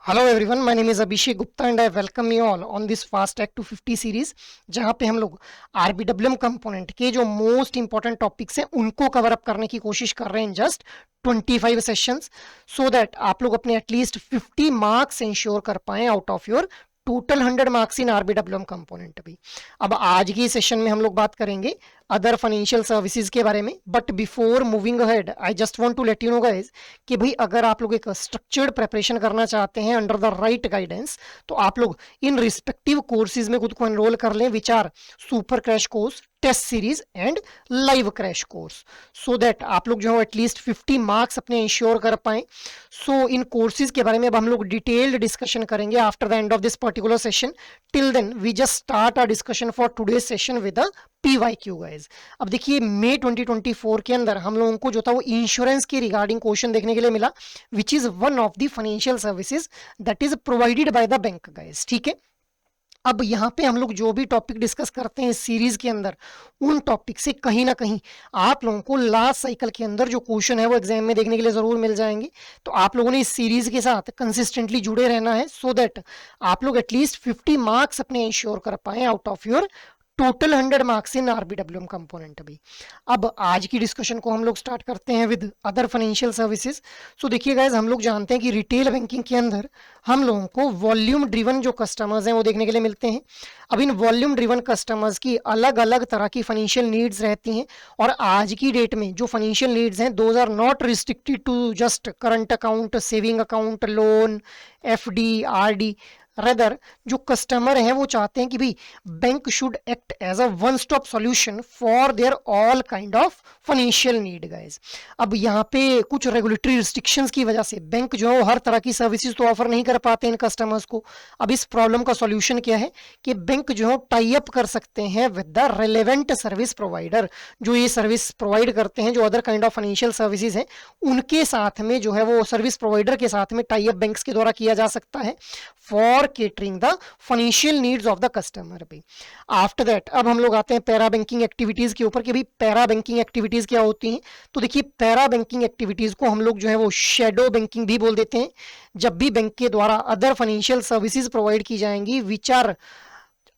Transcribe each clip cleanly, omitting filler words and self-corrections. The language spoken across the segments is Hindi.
Hello everyone, my name is Abhishek Gupta and I welcome you all on this fast track to 50 series, जहां पे हम लोग आरबीडब्ल्यूएम कंपोनेंट के जो मोस्ट इंपॉर्टेंट टॉपिक्स हैं उनको कवर अप करने की कोशिश कर रहे हैं in just 25 sessions, so that आप लोग अपने एटलीस्ट 50 मार्क्स इंश्योर कर पाएं out of your total 100 marks in RBWM component भी। अब आज की सेशन में हम लोग बात करेंगे अदर फाइनेंशियल सर्विसेज के बारे में, but before moving ahead I just want to let you know guys कि भाई अगर आप लोग एक स्ट्रक्चर्ड प्रिपरेशन करना चाहते हैं अंडर द राइट गाइडेंस, तो आप लोग इन रिस्पेक्टिव कोर्सेज में खुद को एनरोल कर लें, which are super crash course, test series and live crash course, so that आप लोग जो है एटलीस्ट 50 मार्क्स अपने इंश्योर कर पाए। सो इन कोर्सेज के बारे में अब हम लोग डिटेल्ड डिस्कशन करेंगे after the end of this particular session. Till then we just start our discussion for today session with a PYQ guys. अब देखिए मई 2024 के अंदर हम लोगों को जो था वो इंश्योरेंस के रिगार्डिंग क्वेश्चन देखने के लिए मिला, which is one of the financial services that is provided by the bank guys. ठीक है, अब यहाँ पे हम लोग जो भी टॉपिक डिस्कस करते हैं इस सीरीज के अंदर, उन टॉपिक से कहीं ना कहीं आप लोगों को लास्ट साइकिल के अंदर जो क्वेश्चन है वो एग्जाम में देखने के लिए जरूर मिल जाएंगे। तो आप लोगों ने इस सीरीज के साथ कंसिस्टेंटली जुड़े रहना है, सो दैट आप लोग एटलीस्ट 50 मार्क्स अपने इंश्योर कर पाए out of your total 100 marks in RBWM component भी। अब आज की डिस्कशन को हम लोग स्टार्ट करते हैं विद अदर फाइनेंशियल सर्विसेज। सो देखिए गाइज, हम लोग जानते हैं कि रिटेल बैंकिंग के अंदर हम लोगों को वॉल्यूम ड्रिवन जो कस्टमर्स हैं वो देखने के लिए मिलते हैं। अब इन वॉल्यूम ड्रिवन कस्टमर्स की अलग अलग तरह की फाइनेंशियल नीड्स रहती हैं, और आज की डेट में जो फाइनेंशियल नीड्स हैं those are not restricted to just current account, saving account, loan, FD, RD. Rather जो कस्टमर हैं वो चाहते हैं कि भाई bank should act as a one stop solution for their all kind of financial need guys. अब यहाँ पे कुछ रेगुलेटरी रिस्ट्रिक्शंस की वजह से बैंक जो है वो हर तरह की सर्विसेज तो ऑफर नहीं कर पाते इन कस्टमर्स को। अब इस प्रॉब्लम का सॉल्यूशन क्या है कि बैंक जो है टाई अप कर सकते हैं with the relevant service provider, जो ये सर्विस प्रोवाइड करते हैं, जो other kind of financial services हैं उनके साथ में जो है वो सर्विस प्रोवाइडर के साथ में टाई अप बैंक्स के द्वारा किया जा सकता है for catering the financial needs of the customer भी। आफ्टर दैट अब हम लोग आते हैं पैरा बैंकिंग एक्टिविटीज के ऊपर कि भाई पैरा बैंकिंग एक्टिविटीज क्या होती हैं। तो देखिए पैरा बैंकिंग एक्टिविटीज को हम लोग जो है वो शेडो बैंकिंग भी बोल देते हैं। जब भी बैंक के द्वारा अदर फाइनेंशियल सर्विसेज प्रोवाइड की जाएंगी which are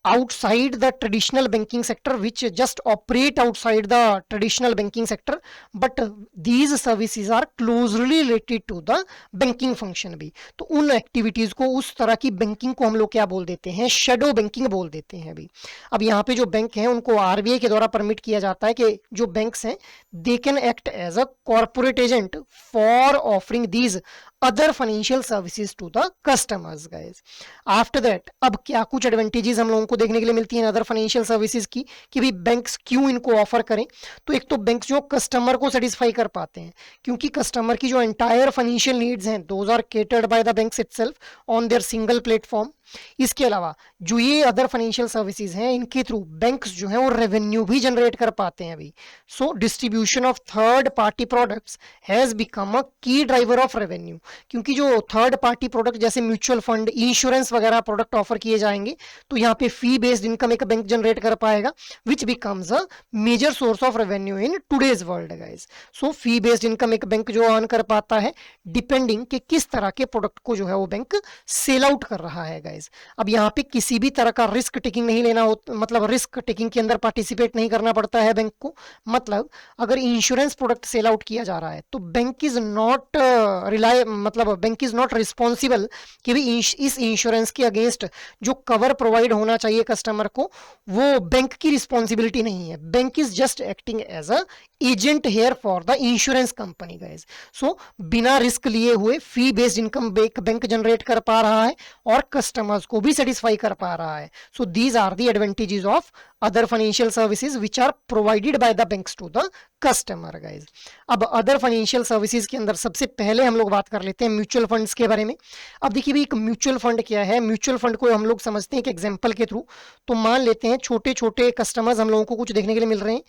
outside the traditional banking sector, which just operate outside the traditional banking sector, but these services are closely related to the banking function भी। तो उन एक्टिविटीज को, उस तरह की बैंकिंग को हम लोग क्या बोल देते हैं, शेडो बैंकिंग बोल देते हैं भी। अब यहाँ पे जो बैंक हैं उनको आरबीआई के द्वारा परमिट किया जाता है कि जो बैंक्स हैं they can act as a corporate agent for offering these other financial services to the customers guys. After that अब क्या कुछ एडवांटेजेस हम लोगों को देखने के लिए मिलती हैं अदर फाइनेंशियल सर्विसेज की कि भाई बैंक्स क्यों इनको ऑफर करें। तो एक तो बैंक्स जो कस्टमर को सेटिस्फाई कर पाते हैं, क्योंकि कस्टमर की जो एंटायर फाइनेंशियल नीड्स हैं those are catered by the banks itself on their single platform. इसके अलावा जो ये अदर फाइनेंशियल सर्विसेज हैं इनके थ्रू बैंक्स जो है वो रेवेन्यू भी जनरेट कर पाते हैं अभी। So distribution of third party products has become a key driver of revenue, क्योंकि जो थर्ड पार्टी प्रोडक्ट जैसे म्यूचुअल फंड, इंश्योरेंस वगैरह प्रोडक्ट ऑफर किए जाएंगे तो यहाँ पे फी बेस्ड इनकम एक बैंक जनरेट कर पाएगा, which becomes a major source of revenue in today's world guys. So fee based income एक बैंक जो अर्न कर पाता है डिपेंडिंग कि किस तरह के प्रोडक्ट को जो है वो बैंक सेल आउट कर रहा है गाइज। अब यहाँ पे किसी भी तरह का रिस्क टेकिंग नहीं लेना हो, मतलब रिस्क टेकिंग के अंदर पार्टिसिपेट नहीं करना पड़ता है बैंक को। मतलब अगर इंश्योरेंस प्रोडक्ट सेल आउट किया जा रहा है तो बैंक इज नॉट मतलब बैंक इज नॉट रिस्पॉन्सिबल कि भी इस इंश्योरेंस के अगेंस्ट जो कवर प्रोवाइड होना चाहिए कस्टमर को वो बैंक की रिस्पॉन्सिबिलिटी नहीं है। Bank is just acting as a agent here for the insurance company guys. So बिना रिस्क लिए हुए fee based income bank generate कर पा रहा है और कस्टमर्स को भी सेटिस्फाई कर पा रहा है। So these are the advantages of other financial services which are provided by the banks to the customer guys. अब अदर फाइनेंशियल सर्विसेज के अंदर सबसे पहले हम लोग बात कर लेते हैं म्यूचुअल फंड्स के बारे में। अब देखिए भाई एक म्यूचुअल फंड क्या है, म्यूचुअल फंड को हम लोग समझते हैं एक एग्जांपल के थ्रू। तो मान लेते हैं छोटे छोटे कस्टमर्स हम लोगों को कुछ देखने के लिए मिल रहे हैं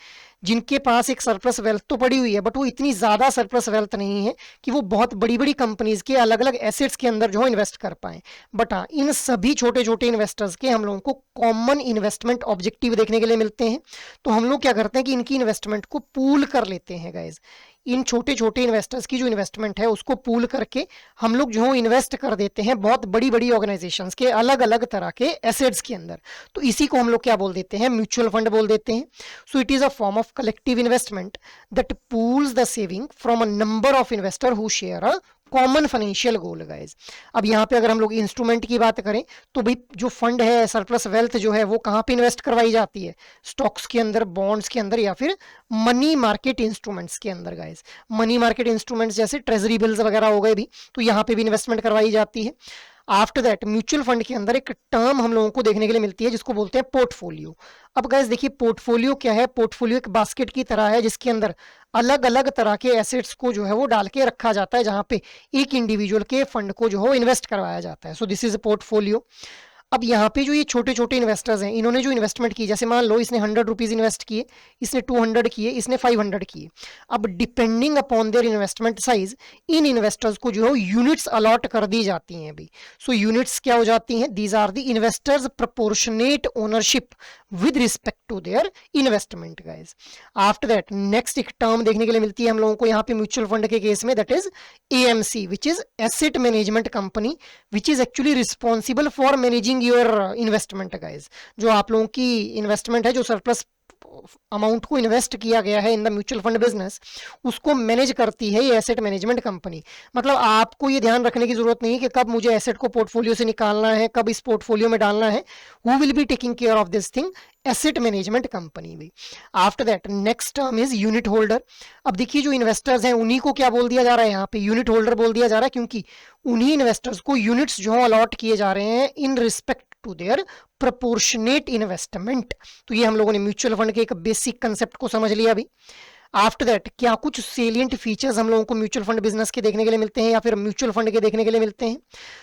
जिनके पास एक सरप्लस वेल्थ तो पड़ी हुई है, बट वो इतनी ज्यादा सरप्लस वेल्थ नहीं है कि वो बहुत बड़ी बड़ी कंपनीज के अलग अलग एसेट्स के अंदर जो है इन्वेस्ट कर पाए। बट हाँ, इन सभी छोटे छोटे इन्वेस्टर्स के हम लोगों को कॉमन इन्वेस्टमेंट ऑब्जेक्टिव देखने के लिए मिलते हैं। तो हम लोग क्या करते हैं कि इनकी इन्वेस्टमेंट को पूल कर लेते हैं गाइज। इन छोटे छोटे इन्वेस्टर्स की जो इन्वेस्टमेंट है उसको पूल करके हम लोग जो इन्वेस्ट कर देते हैं बहुत बड़ी बड़ी ऑर्गेनाइजेशंस के अलग अलग तरह के एसेट्स के अंदर, तो इसी को हम लोग क्या बोल देते हैं, म्यूचुअल फंड बोल देते हैं। सो it is a form of collective investment that pools the saving from a number of investor who share a common financial goal guys. अब यहाँ पे अगर हम लोग इंस्ट्रूमेंट की बात करें तो भाई जो फंड है, सरप्लस वेल्थ जो है वो कहाँ पे इन्वेस्ट करवाई जाती है, स्टॉक्स के अंदर, बॉन्ड्स के अंदर, या फिर मनी मार्केट इंस्ट्रूमेंट्स के अंदर गाइज। मनी मार्केट इंस्ट्रूमेंट्स जैसे ट्रेजरी बिल्स वगैरह हो गए भी, तो यहाँ पे भी इन्वेस्टमेंट करवाई जाती है। आफ्टर दैट म्यूचुअल फंड के अंदर एक टर्म हम लोगों को देखने के लिए मिलती है जिसको बोलते हैं पोर्टफोलियो। अब गाइस देखिए पोर्टफोलियो क्या है, पोर्टफोलियो एक बास्केट की तरह है जिसके अंदर अलग अलग तरह के एसेट्स को जो है वो डाल के रखा जाता है, जहां पे एक इंडिविजुअल के फंड को जो है इन्वेस्ट करवाया जाता है। So this is a portfolio. अब यहाँ पे जो ये छोटे छोटे इन्वेस्टर्स हैं, इन्होंने जो इन्वेस्टमेंट की, जैसे मान लो इसने 100 रुपीज इन्वेस्ट किए, इसने 200 किए, इसने 500 किए। अब depending upon their investment size in investors को जो है यूनिट्स अलॉट कर दी जाती हैं अभी। सो यूनिट्स क्या हो जाती हैं, these are the investors proportionate ownership with respect to their investment guys. After that next एक टर्म देखने के लिए मिलती है हम लोगों को यहाँ पे म्यूचुअल फंड के केस में, that is AMC, which is asset management company, which is actually responsible for managing your investment guys. जो आप लोगों की इन्वेस्टमेंट है, जो सरप्लस अमाउंट को इन्वेस्ट किया गया है in the mutual fund business, उसको मैनेज करती है ये एसेट मैनेजमेंट कंपनी। मतलब आपको ये ध्यान रखने की जरूरत नहीं है कि कब मुझे एसेट को पोर्टफोलियो से निकालना है, कब इस पोर्टफोलियो में डालना है, who will be taking care of this thing, asset management company भी। After that next term is unit holder. अब देखिए जो इन्वेस्टर्स हैं उन्हीं को क्या बोल दिया जा रहा है, यहाँ पे यूनिट होल्डर बोल दिया जा रहा है, क्योंकि उन्हीं इन्वेस्टर्स को यूनिट्स जो अलॉट किए जा रहे हैं in respect to their proportionate investment. तो ये हम लोगों ने म्यूचुअल फंड के एक बेसिक कंसेप्ट को समझ लिया अभी। आफ्टर दैट क्या कुछ सेलिएंट फीचर्स हम लोगों को म्यूचुअल फंड बिजनेस के देखने के लिए मिलते हैं या फिर म्यूचुअल फंड के देखने के लिए मिलते हैं।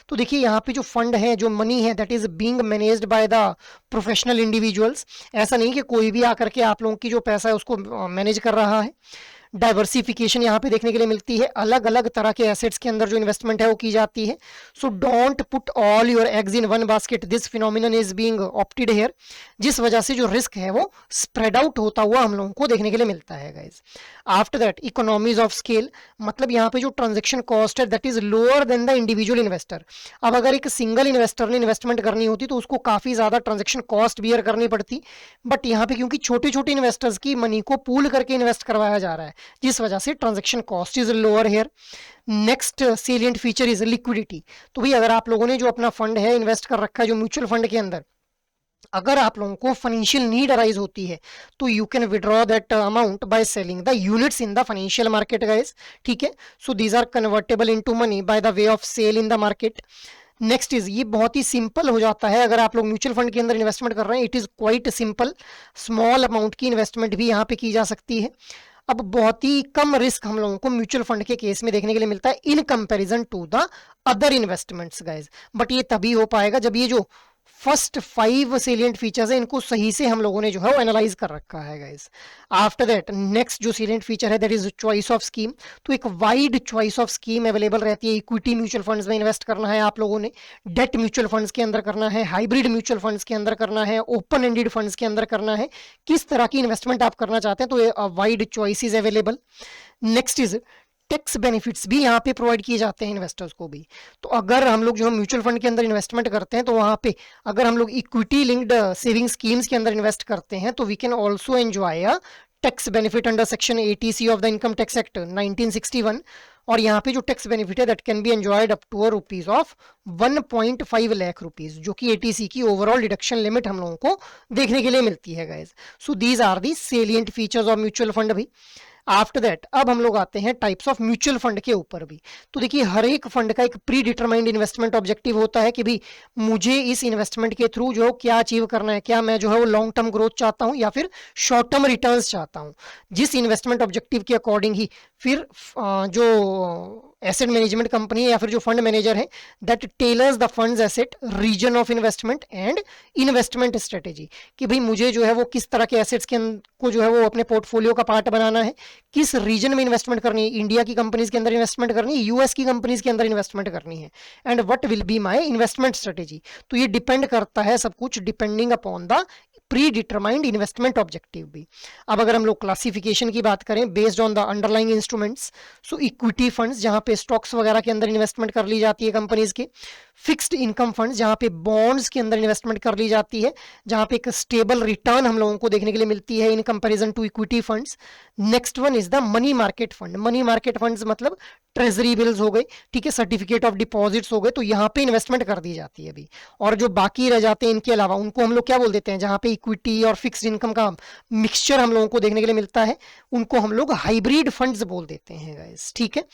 तो देखिए यहाँ पे जो फंड है, जो मनी है, that is being managed by the professional individuals. ऐसा नहीं कि कोई भी आकर के आप लोगों की जो पैसा है उसको मैनेज कर रहा है। डाइवर्सिफिकेशन यहाँ पे देखने के लिए मिलती है, अलग अलग तरह के एसेट्स के अंदर जो इन्वेस्टमेंट है वो की जाती है। So don't put all your eggs in one basket, this phenomenon is being opted here, जिस वजह से जो रिस्क है वो स्प्रेड आउट होता हुआ हम लोगों को देखने के लिए मिलता है guys. After that economies of scale, मतलब यहाँ पे जो ट्रांजेक्शन कॉस्ट है that is lower than the individual investor. अब अगर एक सिंगल इन्वेस्टर ने इन्वेस्टमेंट करनी होती तो उसको काफी ज्यादा ट्रांजेक्शन कॉस्ट बियर करनी पड़ती, बट यहाँ पे क्योंकि छोटे छोटे इन्वेस्टर्स की मनी को पूल करके इन्वेस्ट करवाया जा रहा है, जिस वजह से transaction cost is lower here. Next salient feature is liquidity. तो भाई अगर आप लोगों ने जो अपना फंड है इन्वेस्ट कर रखा है जो म्यूचुअल फंड के अंदर, अगर आप लोगों को फाइनेंशियल नीड अराइज होती है तो you can withdraw that amount by selling the units in the financial market guys. ठीक है, so these are convertible into money by the way of sale in the market. Next is, ये बहुत ही सिंपल हो जाता है अगर आप लोग म्यूचुअल फंड के अंदर इन्वेस्टमेंट कर रहे हैं, it is quite simple. Small amount की इन्वेस्टमेंट भी यहाँ पे की जा सकती है। अब बहुत ही कम रिस्क हम लोगों को म्यूचुअल फंड के केस में देखने के लिए मिलता है in comparison to the other investments guys. But ये तभी हो पाएगा जब ये जो फर्स्ट 5 सेलिएंट फीचर्स है इनको सही से हम लोगों ने जो है वो एनालाइज कर रखा है गाइस। आफ्टर दैट नेक्स्ट जो सेलिएंट फीचर है that is choice of scheme. तो एक wide choice of scheme available रहती है। इक्विटी म्यूचुअल फंड्स में इन्वेस्ट करना है आप लोगों ने, डेट म्यूचुअल फंड्स के अंदर करना है, हाइब्रिड म्यूचुअल फंड्स के अंदर करना है, ओपन एंडेड फंड्स के अंदर करना है, किस तरह की इन्वेस्टमेंट आप करना चाहते हैं, तो wide choice is available. Next is tax benefits भी यहाँ पे प्रोवाइड किए जाते हैं इन्वेस्टर्स को भी। तो अगर हम लोग जो म्यूचुअल फंड के अंदर इन्वेस्टमेंट करते हैं तो वहाँ पे अगर हम लोग इक्विटी लिंक्ड सेविंग स्कीम्स के अंदर इन्वेस्ट करते हैं तो we can also enjoy a tax benefit under section 80C of the income tax act 1961। और यहाँ पे जो टैक्स बेनिफिट है that can be enjoyed up to rupees of 1.5 lakh rupees, जो कि 80C की ओवरऑल डिडक्शन लिमिट हम लोगों को देखने के लिए मिलती है guys. So these are the salient features of mutual fund भी। आफ्टर दैट अब हम लोग आते हैं टाइप्स ऑफ म्यूचुअल फंड के ऊपर भी। तो देखिए हर एक फंड का एक प्री डिटरमाइंड इन्वेस्टमेंट ऑब्जेक्टिव होता है कि भाई मुझे इस इन्वेस्टमेंट के थ्रू जो क्या अचीव करना है, क्या मैं जो है वो लॉन्ग टर्म ग्रोथ चाहता हूँ या फिर शॉर्ट टर्म रिटर्न्स चाहता हूँ। जिस इन्वेस्टमेंट ऑब्जेक्टिव के अकॉर्डिंग ही फिर जो एसेट मैनेजमेंट कंपनी है या फिर जो फंड मैनेजर है, that tailors the funds asset, reason of investment and investment strategy, कि भाई मुझे जो है वो किस तरह के एसेट्स के को जो है वो अपने पोर्टफोलियो का पार्ट बनाना है, किस रीजन में इन्वेस्टमेंट करनी है, इंडिया की कंपनीज के अंदर इन्वेस्टमेंट करनी है, यूएस की कंपनीज के अंदर इन्वेस्टमेंट करनी है, and what will be my investment strategy. तो ये डिपेंड करता है सब कुछ depending upon the pre determined investment objective भी। अब अगर हम लोग क्लासिफिकेशन की बात करें based on the underlying instruments, so equity funds जहां पे स्टॉक्स वगैरह के अंदर इन्वेस्टमेंट कर ली जाती है कंपनीज के, फिक्स्ड इनकम फंड्स जहां पे बॉन्ड्स के अंदर इन्वेस्टमेंट कर ली जाती है, जहां पे एक स्टेबल रिटर्न हम लोगों को देखने के लिए मिलती है in comparison to equity funds. Next one is the money market fund. Money market funds मतलब ट्रेजरी बिल्स हो गए, ठीक है, सर्टिफिकेट ऑफ डिपॉजिट्स हो गए, तो यहाँ पे इन्वेस्टमेंट कर दी जाती है अभी। और जो बाकी रह जाते हैं इनके अलावा उनको हम लोग क्या बोल देते हैं, जहां पे इक्विटी और फिक्स्ड इनकम का मिक्सचर हम लोगों को देखने के लिए मिलता है, उनको हम लोग हाइब्रिड फंड्स बोल देते हैं गाइस, ठीक है।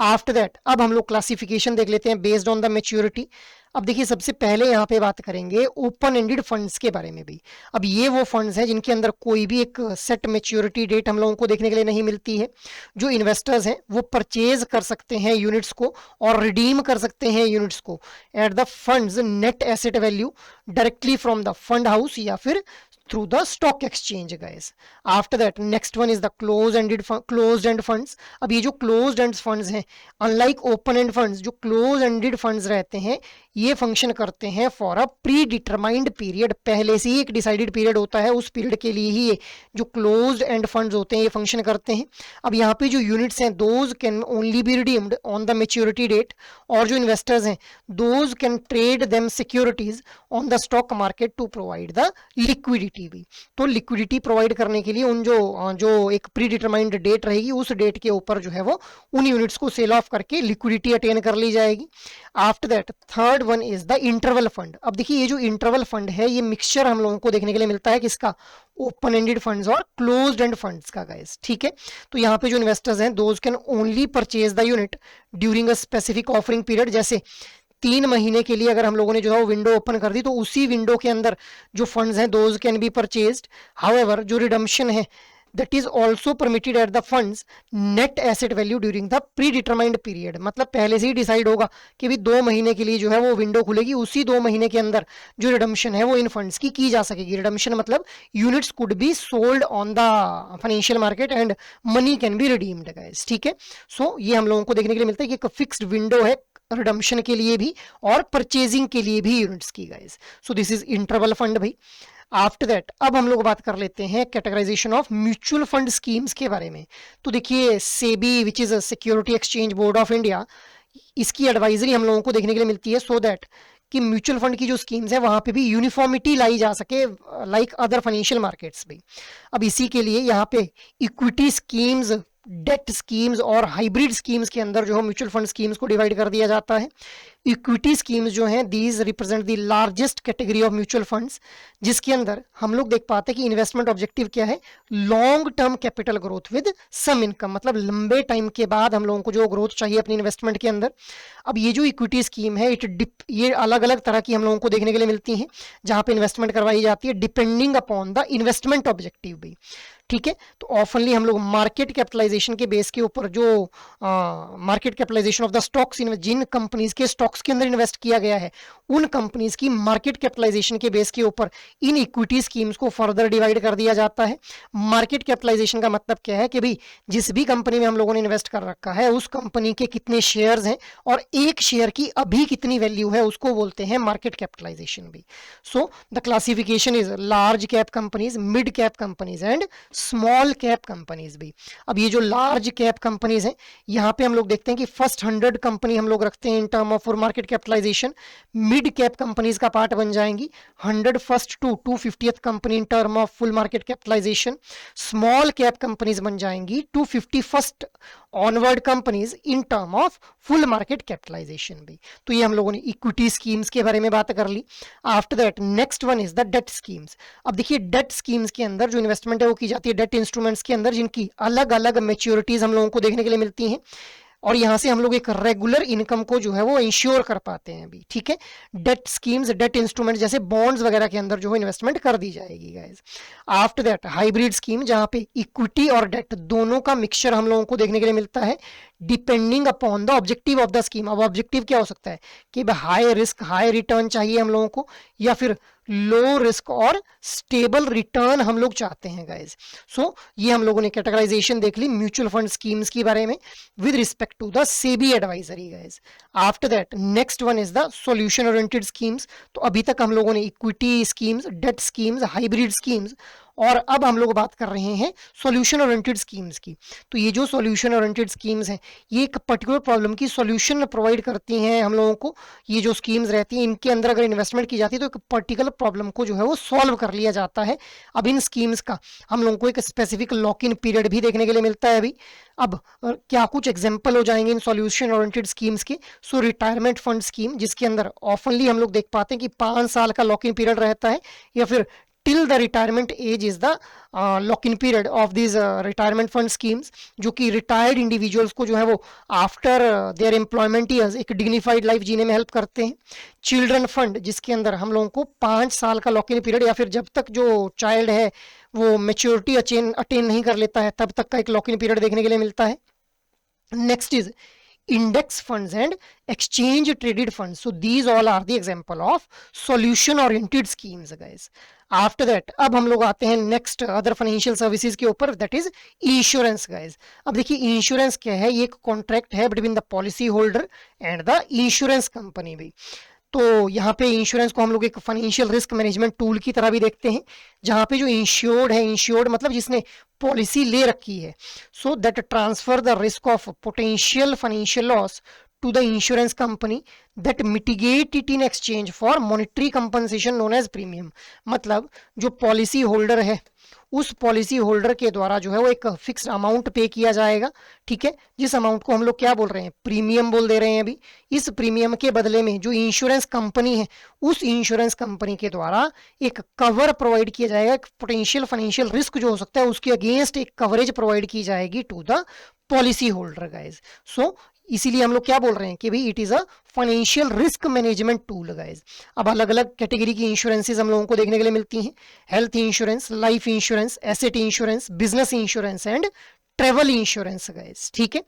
आफ्टर दैट अब हम लोग क्लासिफिकेशन देख लेते हैं बेस्ड ऑन द मैच्योरिटी। अब देखिए सबसे पहले यहाँ पे बात करेंगे ओपन एंडेड फंड्स के बारे में भी। अब ये वो फंड्स हैं जिनके अंदर कोई भी एक सेट मैच्योरिटी डेट हम लोगों को देखने के लिए नहीं मिलती है। जो इन्वेस्टर्स हैं वो परचेज कर सकते हैं यूनिट्स को और रिडीम कर सकते हैं यूनिट्स को at the funds net asset value directly from the fund house या फिर through the stock exchange guys. After that next one is the closed end funds. अब ये जो closed end funds हैं unlike open end funds, जो closed ended funds रहते हैं ये फंक्शन करते हैं for a pre determined period. पहले से ही एक डिसाइडेड पीरियड होता है, उस पीरियड के लिए ही ये जो क्लोज्ड एंड फंड्स होते हैं ये फंक्शन करते हैं। अब यहाँ पे जो यूनिट्स हैं those can only be redeemed on the maturity date, और जो इन्वेस्टर्स हैं those can trade them securities on the stock market to provide the liquidity भी। तो लिक्विडिटी प्रोवाइड करने के लिए उन जो एक प्री डिटरमाइंड डेट रहेगी उस डेट के ऊपर जो है वो उन यूनिट्स को सेल ऑफ करके लिक्विडिटी अटेन कर ली जाएगी। After that third one is the interval fund. अब देखिए ये जो इंटरवल फंड है ये मिक्सचर हम लोगों को देखने के लिए मिलता है किसका, ओपन एंडेड फंड्स और क्लोज्ड एंड फंड्स का गाइस, ठीक है। तो यहाँ पे जो इन्वेस्टर्स हैं those can only purchase the unit during a specific offering period. जैसे 3 महीने के लिए अगर हम लोगों ने जो है वो विंडो ओपन कर दी तो उसी विंडो के अंदर जो फंड्स हैं those can be purchased. However जो रिडम्पशन है that is also permitted at the funds net asset value during the predetermined period। मतलब पहले से ही डिसाइड होगा कि भी 2 महीने के लिए जो है वो विंडो खुलेगी, उसी 2 महीने के अंदर जो रिडम्पशन है वो इन फंड्स की जा सकेगी। रिडम्पशन मतलब units could be sold on the financial market and money can be redeemed guys, ठीक है। सो ये हम लोगों को देखने के लिए मिलता है कि एक फिक्स्ड विंडो है रिडम्पशन के लिए भी और परचेजिंग के लिए भी यूनिट्स की guys. So this is interval fund भाई। आफ्टर दैट अब हम लोग बात कर लेते हैं categorisation of mutual fund schemes के बारे में। तो देखिए SEBI which is security exchange board of India, इसकी एडवाइजरी हम लोगों को देखने के लिए मिलती है सो दैट कि म्यूचुअल फंड की जो स्कीम्स है वहां पे भी यूनिफॉर्मिटी लाई जा सके लाइक अदर फाइनेंशियल मार्केट्स भी। अब इसी के लिए यहाँ पे इक्विटी स्कीम्स, डेट स्कीम्स और हाइब्रिड स्कीम्स के अंदर जो है म्यूचुअल फंड स्कीम्स को डिवाइड कर दिया जाता है। इक्विटी स्कीम्स जो हैं these represent the largest category of mutual funds, जिसके अंदर हम लोग देख पाते हैं कि इन्वेस्टमेंट ऑब्जेक्टिव क्या है, long term capital growth with some income, मतलब लंबे टाइम के बाद हम लोगों को जो ग्रोथ चाहिए अपनी इन्वेस्टमेंट के अंदर। अब ये जो इक्विटी स्कीम है ये अलग अलग तरह की हम लोगों को देखने के लिए मिलती हैं जहां पे इन्वेस्टमेंट करवाई जाती है depending upon the investment objective भी, ठीक है। तो ऑफनली हम लोग मार्केट कैपिटलाइजेशन के बेस के ऊपर जो market capitalisation of the stocks, जिन कंपनीज के स्टॉक्स के अंदर इन्वेस्ट किया गया है उन कंपनीज की मार्केट कैपिटलाइजेशन के बेस के ऊपर इन इक्विटी स्कीम्स को फर्दर डिवाइड कर दिया जाता है। मार्केट कैपिटलाइजेशन का मतलब क्या है कि भाई जिस भी कंपनी में हम लोगों ने इन्वेस्ट कर रखा है उस कंपनी के कितने शेयर्स हैं और एक शेयर की अभी कितनी वैल्यू है उसको बोलते हैं मार्केट कैपिटलाइजेशन भी। So the classification is large cap companies, mid cap companies and small cap companies भी। अब ये जो लार्ज कैप कंपनीज हैं यहाँ पे हम लोग देखते हैं कि फर्स्ट 100 कंपनी हम लोग रखते हैं in term of market capitalisation, mid cap companies का पार्ट बन जाएंगी 100 first to 250th company in term of full market capitalisation, small cap companies बन जाएंगी 251st onward companies in term of full market capitalisation भी। तो ये हम लोगों ने इक्विटी स्कीम्स के बारे में बात कर ली। After that next one is the debt schemes. अब देखिए डेट स्कीम्स के अंदर जो इन्वेस्टमेंट है वो की जाती है डेट इंस्ट्रूमेंट्स के अंदर जिनकी अलग अलग मैच्योरिटीज हम लोगों को देखने के लिए मिलती हैं। और यहाँ से हम लोग एक रेगुलर इनकम को जो है वो इंश्योर कर पाते हैं अभी, ठीक है। डेट स्कीम्स, डेट इंस्ट्रूमेंट जैसे बॉन्ड्स वगैरह के अंदर जो है इन्वेस्टमेंट कर दी जाएगी guys. After that hybrid scheme, जहाँ पे इक्विटी और डेट दोनों का मिक्सचर हम लोगों को देखने के लिए मिलता है, depending upon the objective of the scheme. अब ऑब्जेक्टिव क्या हो सकता है कि हाई रिस्क हाई रिटर्न चाहिए हम लोगों को, या फिर लो रिस्क और स्टेबल रिटर्न हम लोग चाहते हैं गाइज। सो ये हम लोगों ने कैटेगराइजेशन देख ली म्यूचुअल फंड स्कीम्स के बारे में with respect to the SEBI advisory guys. After that next one is the solution oriented schemes. तो अभी तक हम लोगों ने equity schemes, debt schemes, hybrid schemes, और अब हम लोग बात कर रहे हैं सॉल्यूशन ओरिएंटेड स्कीम्स की। तो ये जो सॉल्यूशन ओरिएंटेड स्कीम्स हैं, ये एक पर्टिकुलर प्रॉब्लम की सॉल्यूशन प्रोवाइड करती हैं हम लोगों को। ये जो स्कीम्स रहती हैं, इनके अंदर अगर इन्वेस्टमेंट की जाती है तो एक पर्टिकुलर प्रॉब्लम को जो है वो सॉल्व कर लिया जाता है। अब इन स्कीम्स का हम लोगों को एक स्पेसिफिक लॉक इन पीरियड भी देखने के लिए मिलता है अभी। अब क्या कुछ एग्जाम्पल हो जाएंगे इन सॉल्यूशन ओरिएंटेड स्कीम्स के। सो रिटायरमेंट फंड स्कीम, जिसके अंदर ऑफनली हम लोग देख पाते हैं कि 5 साल का लॉक इन पीरियड रहता है, या फिर till the retirement age is the lock-in period of these retirement fund schemes, जो कि retired individuals को जो है वो after their employment years एक dignified life जीने में हेल्प करते हैं। चिल्ड्रन फंड, जिसके अंदर हम लोगों को 5 साल का लॉक इन पीरियड, या फिर जब तक जो चाइल्ड है वो मेच्योरिटी अटेन नहीं कर लेता है तब तक का एक लॉक इन पीरियड देखने के लिए मिलता है। Next is index funds and exchange traded funds. So these all are the example of solution oriented schemes guys. After that अब हम लोग आते हैं नेक्स्ट अदर फाइनेंशियल सर्विसेज के ऊपर, दैट इज इंश्योरेंस गाइज। अब देखिए इंश्योरेंस क्या है, ये एक कॉन्ट्रैक्ट है between the policy holder and the insurance company भी। तो यहाँ पे इंश्योरेंस को हम लोग एक फाइनेंशियल रिस्क मैनेजमेंट टूल की तरह भी देखते हैं, जहाँ पे जो इंश्योर्ड है, इंश्योर्ड मतलब जिसने पॉलिसी ले रखी है, so that transfer the risk of potential financial loss to the insurance company that mitigate it in exchange for monetary compensation known as premium। मतलब जो पॉलिसी होल्डर है, उस पॉलिसी होल्डर के द्वारा जो है वो एक फिक्स्ड अमाउंट पे किया जाएगा, ठीक है, जिस अमाउंट को हम लोग क्या बोल रहे हैं, प्रीमियम बोल दे रहे हैं अभी। इस प्रीमियम के बदले में जो इंश्योरेंस कंपनी है, उस इंश्योरेंस कंपनी के द्वारा एक कवर प्रोवाइड किया जाएगा, एक पोटेंशियल फाइनेंशियल रिस्क जो हो सकता है उसके अगेंस्ट एक कवरेज प्रोवाइड की जाएगी to the policy holder guys. So इसीलिए हम लोग क्या बोल रहे हैं कि भाई it is a financial risk management tool guys. अब अलग अलग कैटेगरी की इंश्योरेंसेज हम लोगों को देखने के लिए मिलती हैं, health insurance, life insurance, asset insurance, business insurance and travel insurance guys, ठीक है।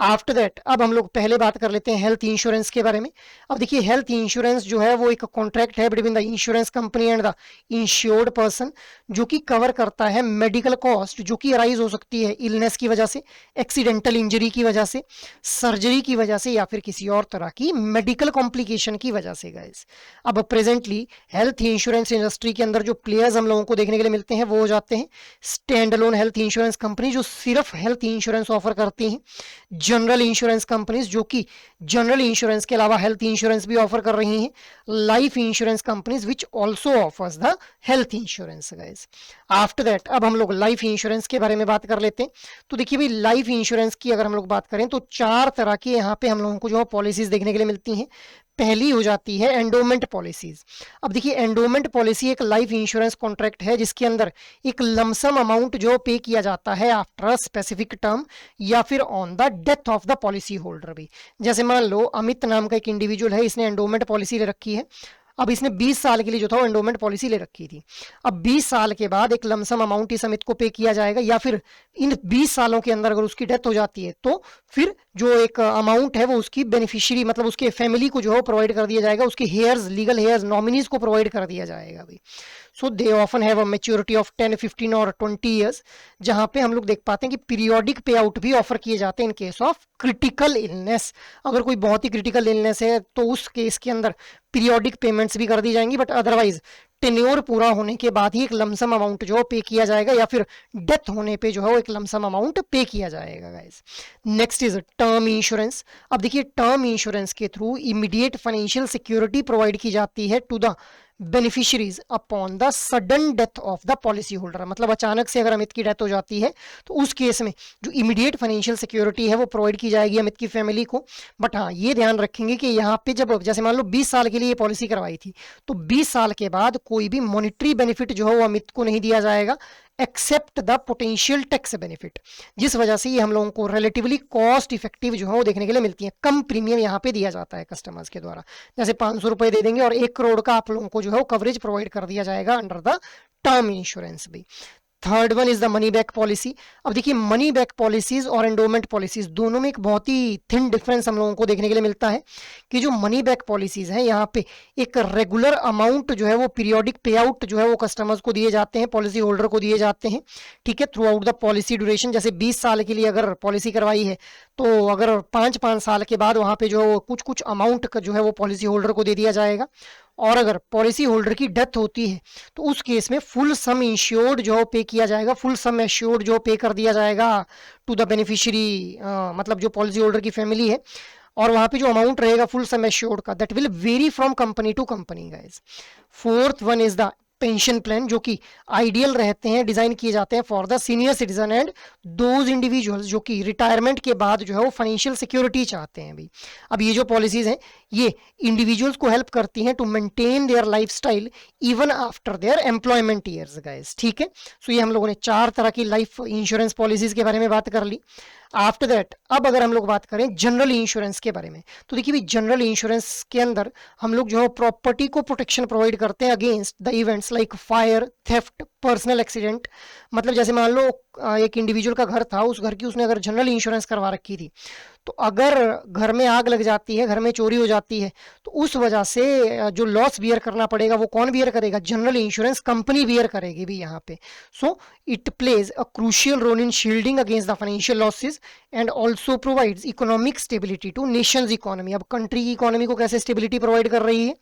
आफ्टर दैट अब हम लोग पहले बात कर लेते हैं हेल्थ इंश्योरेंस के बारे में। अब देखिए हेल्थ इंश्योरेंस जो है वो एक कॉन्ट्रैक्ट है between the insurance company and the insured person, जो कि कवर करता है मेडिकल कॉस्ट जो कि अराइज हो सकती है इलनेस की वजह से, एक्सीडेंटल इंजरी की वजह से, सर्जरी की वजह से, या फिर किसी और तरह की मेडिकल कॉम्प्लिकेशन की वजह से गाइज। अब प्रेजेंटली हेल्थ इंश्योरेंस इंडस्ट्री के अंदर जो प्लेयर्स हम लोगों को देखने के लिए मिलते हैं वो हो जाते हैं stand alone health insurance company, जो सिर्फ हेल्थ इंश्योरेंस ऑफर करती हैं, जनरल इंश्योरेंस कंपनीज जो कि जनरल इंश्योरेंस के अलावा हेल्थ इंश्योरेंस भी ऑफर कर रही हैं, life insurance companies which also offers the health insurance guys. After that अब हम लोग लाइफ इंश्योरेंस के बारे में बात कर लेते हैं। तो देखिए भाई लाइफ इंश्योरेंस की अगर हम लोग बात करें तो 4 तरह की यहाँ पे हम लोगों को जो पॉलिसीज देखने के लिए मिलती हैं। पहली हो जाती है एंडोमेंट पॉलिसीज। अब देखिए एंडोमेंट पॉलिसी एक लाइफ इंश्योरेंस कॉन्ट्रैक्ट है जिसके अंदर एक लमसम अमाउंट जो पे किया जाता है आफ्टर अ स्पेसिफिक टर्म या फिर on the death of the policy holder भी। जैसे मान लो अमित नाम का एक इंडिविजुअल है, इसने एंडोमेंट पॉलिसी ले रखी है। अब इसने 20 साल के लिए जो था वो एंडोमेंट पॉलिसी ले रखी थी। अब 20 साल के बाद एक लमसम अमाउंट इस अमित को पे किया जाएगा, या फिर इन 20 सालों के अंदर अगर उसकी डेथ हो जाती है तो फिर जो एक अमाउंट है वो उसकी बेनिफिशियरी मतलब उसके फैमिली को जो है प्रोवाइड कर दिया जाएगा, उसके हेयर्स, लीगल हेयर्स, नॉमिनीज को प्रोवाइड कर दिया जाएगा भाई। So they often have a maturity of 10, 15 और 20 ईयर्स, जहां पे हम लोग देख पाते हैं कि पीरियोडिक पे आउट भी ऑफर किए जाते हैं in case of critical illness. अगर कोई बहुत ही क्रिटिकल इलनेस है तो उस केस के अंदर पीरियोडिक पेमेंट्स भी कर दी जाएंगी, बट अदरवाइज टेन्योर पूरा होने के बाद ही एक लमसम अमाउंट जो पे किया जाएगा, या फिर डेथ होने पे जो है वो एक लमसम अमाउंट पे किया जाएगा guys. Next is term insurance. अब देखिए टर्म इंश्योरेंस के through immediate financial security provide की जाती है to the beneficiaries upon the sudden death of the policy holder. मतलब अचानक से अगर अमित की डेथ हो जाती है तो उस केस में जो इमीडिएट फाइनेंशियल सिक्योरिटी है वो प्रोवाइड की जाएगी अमित की फैमिली को। बट हाँ ये ध्यान रखेंगे कि यहाँ पे जब जैसे मान लो 20 साल के लिए ये पॉलिसी करवाई थी तो 20 साल के बाद कोई भी मॉनिटरी बेनिफिट जो है वो अमित को नहीं दिया जाएगा। Except the potential tax benefit, जिस वजह से ये हम लोगों को रिलेटिवली कॉस्ट इफेक्टिव जो है वो देखने के लिए मिलती है। कम प्रीमियम यहाँ पे दिया जाता है कस्टमर्स के द्वारा, जैसे 500 रुपए दे देंगे और 1 करोड़ का आप लोगों को जो है वो कवरेज प्रोवाइड कर दिया जाएगा अंडर द टर्म इंश्योरेंस भी। Third one is the money back policy. अब देखिए मनी बैक पॉलिसीज और एंडोमेंट पॉलिसीज दोनों में एक बहुत ही थिन डिफरेंस हम लोगों को देखने के लिए मिलता है कि जो मनी बैक पॉलिसीज हैं यहाँ पे एक रेगुलर अमाउंट जो है वो पीरियोडिक पे आउट जो है वो कस्टमर्स को दिए जाते हैं, पॉलिसी होल्डर को दिए जाते हैं, ठीक है, through out the policy duration. जैसे 20 साल के लिए अगर पॉलिसी करवाई है तो अगर 5-5 साल के बाद वहां पे जो है वो कुछ कुछ अमाउंट जो है वो पॉलिसी होल्डर को दे दिया जाएगा। और अगर पॉलिसी होल्डर की डेथ होती है तो उस केस में फुल सम इंश्योर्ड जो पे किया जाएगा, फुल सम एश्योर्ड जो पे कर दिया जाएगा टू द बेनिफिशियरी, मतलब जो पॉलिसी होल्डर की फैमिली है। और वहां पे जो अमाउंट रहेगा फुल सम एश्योर्ड का, that will vary from company to company guys. Fourth one is the pension plan, जो कि आइडियल रहते हैं, डिजाइन किए जाते हैं for the senior citizen and those individuals जो कि रिटायरमेंट के बाद जो है वो फाइनेंशियल सिक्योरिटी चाहते हैं भी। अब ये जो पॉलिसीज हैं ये इंडिविजुअल्स को हेल्प करती हैं to maintain their lifestyle even after their employment years guys, ठीक है। सो ये हम लोगों ने 4 तरह की लाइफ इंश्योरेंस पॉलिसीज के बारे में बात कर ली। आफ्टर दैट अब अगर हम लोग बात करें जनरल इंश्योरेंस के बारे में, तो देखिए भाई जनरल इंश्योरेंस के अंदर हम लोग जो है प्रॉपर्टी को प्रोटेक्शन प्रोवाइड करते हैं against the events like fire, theft, personal accident. मतलब जैसे मान लो एक इंडिविजुअल का घर था, उस घर की उसने अगर जनरल इंश्योरेंस करवा रखी थी, तो अगर घर में आग लग जाती है, घर में चोरी हो जाती है, तो उस वजह से जो लॉस बियर करना पड़ेगा वो कौन बियर करेगा? जनरल इंश्योरेंस कंपनी बियर करेगी भी यहाँ पे। So it plays a crucial role in shielding against the financial losses and also provides economic stability to nations economy. अब कंट्री की इकोनॉमी को कैसे स्टेबिलिटी प्रोवाइड कर रही है?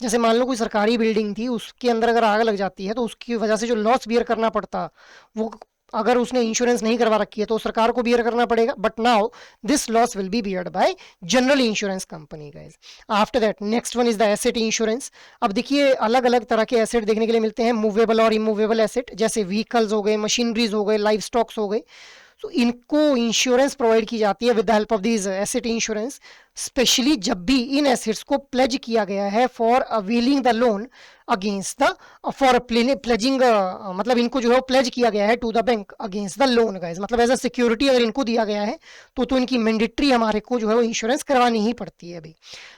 जैसे मान लो कोई सरकारी बिल्डिंग थी, उसके अंदर अगर आग लग जाती है तो उसकी वजह से जो लॉस बियर करना पड़ता, वो अगर उसने इंश्योरेंस नहीं करवा रखी है तो सरकार को बियर करना पड़ेगा। But now this loss will be beard bye general insurance company guys. After that next one is the asset insurance. अब देखिए अलग अलग तरह के एसेट देखने के लिए मिलते हैं, मूवेबल और इमूवेबल एसेट, जैसे व्हीकल्स हो गए, मशीनरीज हो गए, लाइफ स्टॉक्स हो गए। तो इनको इंश्योरेंस प्रोवाइड की जाती है with the help of this asset insurance, specially जब भी इन एसेट्स को प्लेज किया गया है for availing the loan against the for pledging, मतलब इनको जो है प्लेज किया गया है to the bank against the loan guys. मतलब एज अ सिक्योरिटी अगर इनको दिया गया है तो इनकी मैंडेटरी हमारे को जो है वो इंश्योरेंस करवानी ही पड़ती है अभी।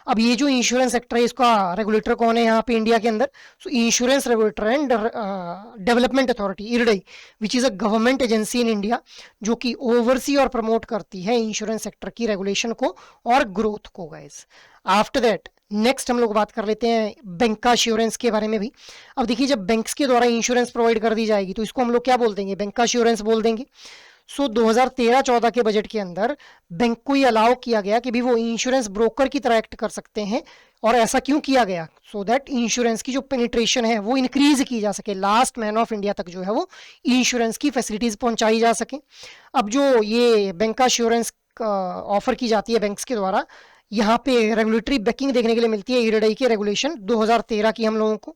अब ये जो इंश्योरेंस सेक्टर है इसका रेगुलेटर कौन है यहाँ पे इंडिया के अंदर? So insurance regulator and development authority, IRDAI, which is a government agency in India, जो कि ओवरसी और प्रमोट करती है इंश्योरेंस सेक्टर की रेगुलेशन को और ग्रोथ को गाइस। आफ्टर दैट नेक्स्ट हम लोग बात कर लेते हैं बैंक का इंश्योरेंस के बारे में भी। अब देखिए जब बैंक्स के द्वारा इंश्योरेंस प्रोवाइड कर दी जाएगी तो इसको हम लोग क्या बोल देंगे? बैंक का इंश्योरेंस बोल देंगे। सो 2013-14 के बजट के अंदर बैंक को ये अलाउ किया गया कि भी वो इंश्योरेंस ब्रोकर की तरह एक्ट कर सकते हैं। और ऐसा क्यों किया गया? सो दैट इंश्योरेंस की जो पेनिट्रेशन है वो इंक्रीज की जा सके, लास्ट मैन ऑफ इंडिया तक जो है वो इंश्योरेंस की फैसिलिटीज पहुंचाई जा सके। अब जो ये बैंक का इंश्योरेंस ऑफर की जाती है बैंक्स के द्वारा, यहाँ पे रेगुलेटरी बैकिंग देखने के लिए मिलती है इरडई के रेगुलेशन 2013 की हम लोगों को।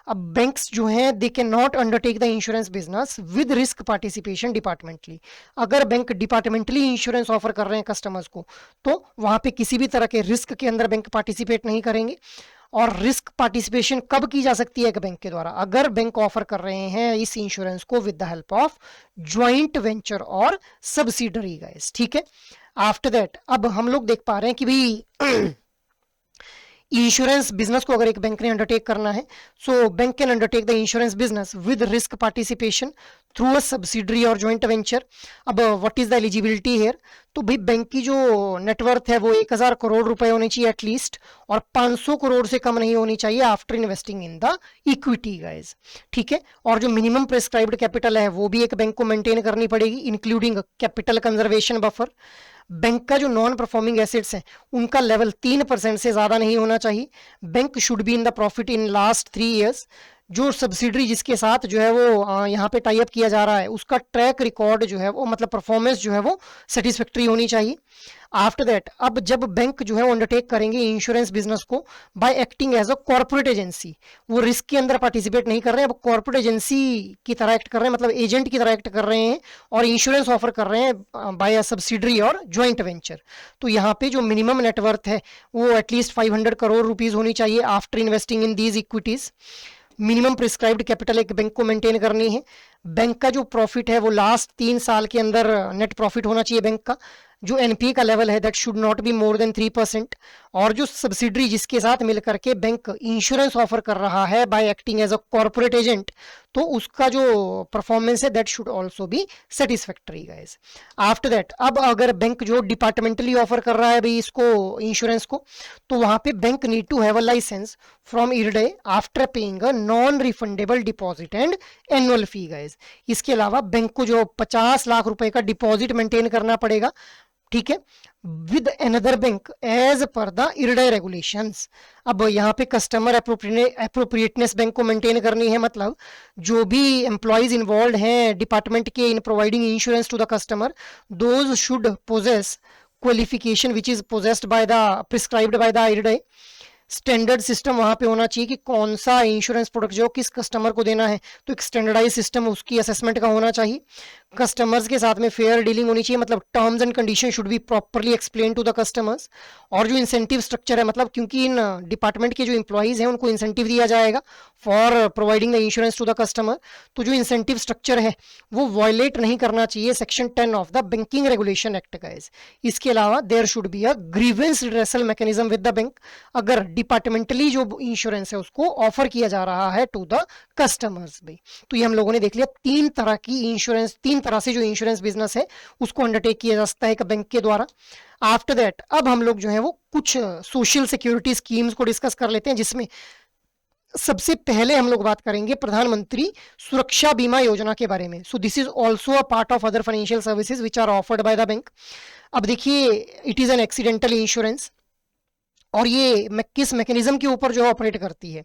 अब बैंक्स जो हैं they can not undertake the insurance business with risk participation departmentally. अगर बैंक डिपार्टमेंटली इंश्योरेंस ऑफर कर रहे हैं कस्टमर्स को तो वहां पे किसी भी तरह के रिस्क के अंदर बैंक पार्टिसिपेट नहीं करेंगे। और रिस्क पार्टिसिपेशन कब की जा सकती है एक बैंक के द्वारा? अगर बैंक ऑफर कर रहे हैं इस इंश्योरेंस को with the help of joint venture और सब्सिडरी गाइस, ठीक है। आफ्टर दैट अब हम लोग देख पा रहे हैं कि भाई इंश्योरेंस बिजनेस को अगर एक बैंक ने अंडरटेक करना है, so bank can undertake the insurance business with risk participation through a subsidiary और जॉइंट वेंचर। अब what is the eligibility here? तो भाई बैंक की जो नेटवर्थ है वो 1000 करोड़ रुपए होनी चाहिए एटलीस्ट, और 500 करोड़ से कम नहीं होनी चाहिए after investing in the equity guys, ठीक है। और जो मिनिमम प्रेस्क्राइब्ड कैपिटल है वो भी एक बैंक को मेंटेन करनी पड़ेगी, including capital conservation buffer. Bank का जो नॉन परफॉर्मिंग एसेट्स हैं उनका लेवल 3% से ज्यादा नहीं होना चाहिए। Bank should be in the profit in last 3 years. जो सब्सिडरी जिसके साथ जो है वो यहाँ पे टाई अप किया जा रहा है उसका ट्रैक रिकॉर्ड जो है वो मतलब परफॉर्मेंस जो है वो सेटिस्फैक्ट्री होनी चाहिए। आफ्टर दैट अब जब बैंक जो है वो अंडरटेक करेंगे इंश्योरेंस बिजनेस को by acting as a corporate agency, वो रिस्क के अंदर पार्टिसिपेट नहीं कर रहे हैं, अब कॉर्पोरेट एजेंसी की तरह एक्ट कर रहे हैं, मतलब एजेंट की तरह एक्ट कर रहे हैं और इंश्योरेंस ऑफर कर रहे हैं बाय अ सब्सिडरी और ज्वाइंट वेंचर। तो यहाँ पे जो मिनिमम नेटवर्थ है वो एटलीस्ट 500 करोड़ रुपीज होनी चाहिए after investing in these equities. Minimum prescribed capital एक बैंक को मेंटेन करनी है। बैंक का जो प्रॉफिट है वो लास्ट 3 साल के अंदर नेट प्रॉफिट होना चाहिए बैंक का। जो एनपीए का लेवल है that should not be more than 3%। और जो सब्सिडरी जिसके साथ मिलकर के बैंक इंश्योरेंस ऑफर कर रहा है by acting as a corporate agent, तो उसका जो परफॉर्मेंस है that should also be satisfactory guys. After that अब अगर बैंक जो डिपार्टमेंटली ऑफर कर रहा है भाई इसको इंश्योरेंस को, तो वहां पे bank need to have a licence from IRDAI after paying a non refundable deposit and annual fee guys. इसके अलावा बैंक को जो 50 लाख रुपए का डिपॉजिट मेंटेन करना पड़ेगा, ठीक है, with another bank as per the IRDAI regulations. अब यहाँ पे कस्टमर अप्रोप्रिएटनेस बैंक को मेंटेन करनी है, मतलब जो भी एम्प्लॉयज इन्वॉल्व हैं डिपार्टमेंट के in providing insurance to the customer, those should possess qualification which is possessed by the prescribed by the IRDAI। Standard system वहां पे होना चाहिए कि कौन सा इंश्योरेंस प्रोडक्ट जो किस कस्टमर को देना है, तो एक स्टैंडर्डाइज सिस्टम उसकी असेसमेंट का होना चाहिए। कस्टमर्स के साथ में फेयर डीलिंग होनी चाहिए, मतलब terms and condition should be properly explain to the customers. और जो इंसेंटिव स्ट्रक्चर है, मतलब क्योंकि इन डिपार्टमेंट के जो इंप्लॉइज हैं उनको इंसेंटिव दिया जाएगा for providing the insurance to the customer, तो जो इंसेंटिव स्ट्रक्चर है वो वायलेट नहीं करना चाहिए section 10 of the banking regulation act guys. इसके अलावा there should be a grievance redressal mechanism with the bank, अगर डिपार्टमेंटली जो इंश्योरेंस है उसको ऑफर किया जा रहा है टू द कस्टमर्स भी। तो ये हम लोगों ने देख लिया 3 तरह की इंश्योरेंस, 3 तरह से जो इंश्योरेंस बिजनेस है उसको अंडरटेक किया जा सकता है एक बैंक के द्वारा। आफ्टर दैट अब हम लोग जो है वो कुछ सोशल सिक्योरिटी स्कीम्स को डिस्कस कर लेते हैं, जिसमें सबसे पहले हम लोग बात करेंगे प्रधानमंत्री सुरक्षा बीमा योजना के बारे में। So this is also a part of other financial services which are offered by the bank. अब देखिए it is an accidental insurance, और ये किस मैकेनिज्म के ऊपर जो ऑपरेट करती है,